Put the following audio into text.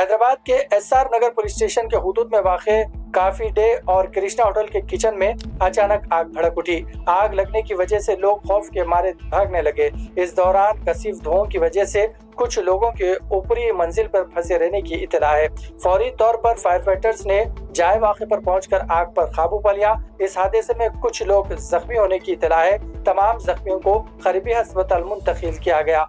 हैदराबाद के एसआर नगर police station के हुदूद में वाक़े काफी डे और कृष्णा होटल के किचन में अचानक आग भड़क उठी। आग लगने की वजह से लोग खौफ के मारे भागने लगे। इस दौरान कसीफ धुओं की वजह से कुछ लोगों के ऊपरी मंजिल पर फंसे रहने की इत्तला है। फौरी तौर पर फायर फाइटर्स ने जाए वाक़े पर पहुंचकर आग पर काबू पा लिया। इस हादसे में कुछ लोग जख्मी होने की इत्तला है। तमाम जख्मियों को करीबी अस्पताल मुंतकिल किया गया।